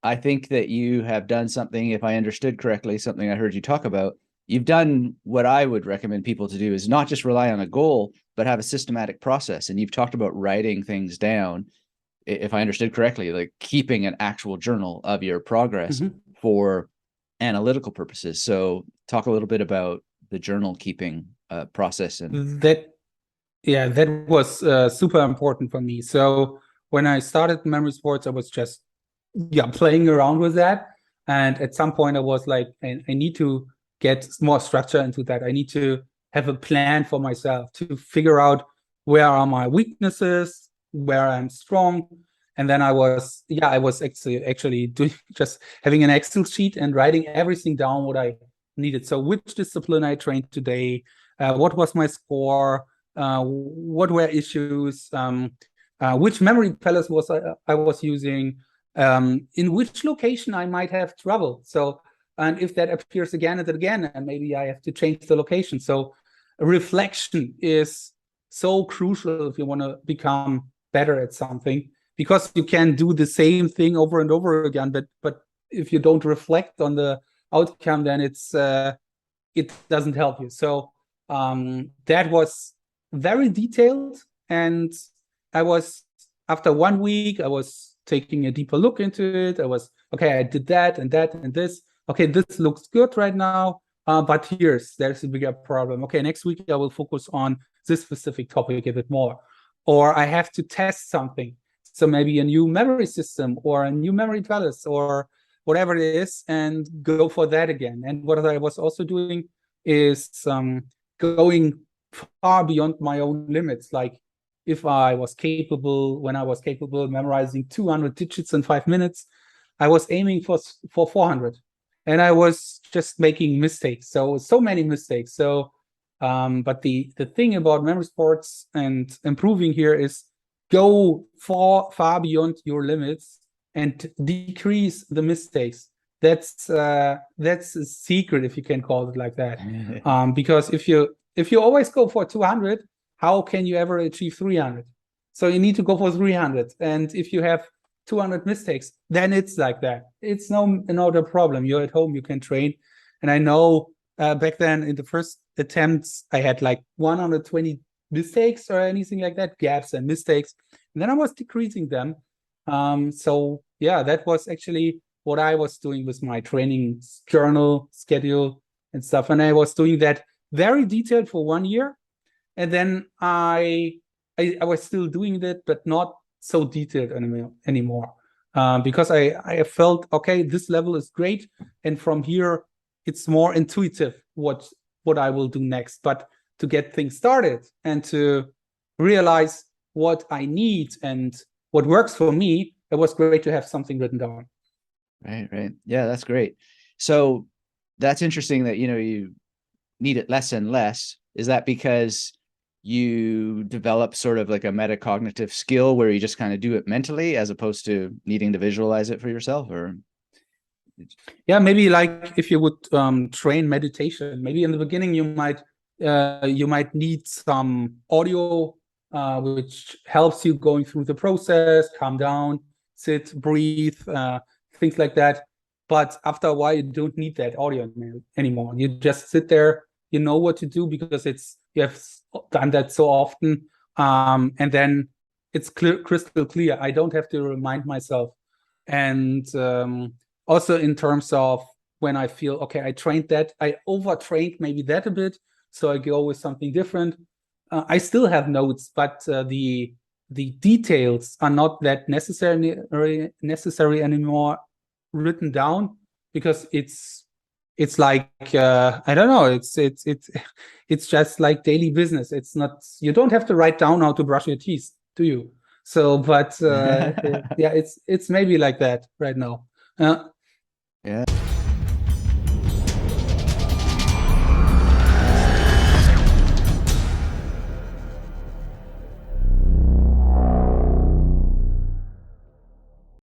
I think that you have done something, if I understood correctly, something I heard you talk about. You've done what I would recommend people to do is not just rely on a goal, but have a systematic process. And you've talked about writing things down, if I understood correctly, like keeping an actual journal of your progress for analytical purposes. So talk a little bit about the journal keeping process. And that was super important for me. So when I started memory sports, I was just playing around with that, and at some point I was like, I need to get more structure into that. I need to have a plan for myself to figure out where are my weaknesses, where I'm strong. And then I was actually doing just having an Excel sheet and writing everything down what I needed. So which discipline I trained today, what was my score, what were issues, which memory palace I was using, in which location I might have trouble. So, and if that appears again and again, and maybe I have to change the location. So reflection is so crucial if you want to become better at something, because you can do the same thing over and over again, but if you don't reflect on the outcome, then it doesn't help you. So that was very detailed, and after 1 week I was taking a deeper look into it. I was okay, I did that and that and this. Okay, this looks good right now, but there's a bigger problem. Okay, next week I will focus on this specific topic a bit more, or I have to test something. So maybe a new memory system or a new memory palace or whatever it is, and go for that again. And what I was also doing is going far beyond my own limits. Like if when I was capable of memorizing 200 digits in 5 minutes, I was aiming for 400, and I was just making mistakes. So many mistakes. So, but the thing about memory sports and improving here is go far beyond your limits and decrease the mistakes. That's a secret, if you can call it like that. Because if you always go for 200, how can you ever achieve 300? So you need to go for 300. And if you have 200 mistakes, then it's like that. It's no other problem. You're at home, you can train. And I know back then in the first attempts, I had like 120 mistakes or anything like that, gaps and mistakes. And then I was decreasing them. So yeah, that was actually what I was doing with my training journal schedule and stuff. And I was doing that very detailed for 1 year. And then I was still doing that, but not so detailed anymore. Because I felt, okay, this level is great. And from here, it's more intuitive what I will do next. But to get things started and to realize what I need and what works for me, it was great to have something written down. Right. Yeah, that's great. So that's interesting that, you need it less and less. Is that because you develop sort of like a metacognitive skill where you just kind of do it mentally as opposed to needing to visualize it for yourself? Or yeah, maybe like if you would train meditation, maybe in the beginning you might need some audio which helps you going through the process, calm down, sit, breathe, things like that. But after a while, you don't need that audio anymore. You just sit there, you know what to do because you have done that so often, and then it's crystal clear. I don't have to remind myself. And also in terms of when I feel, okay, I trained that, I overtrained maybe that a bit, so I go with something different. I still have notes, but the details are not that necessary anymore written down, because it's like I don't know, it's just like daily business. It's not, you don't have to write down how to brush your teeth, do you? So, but yeah, it's maybe like that right now. yeah.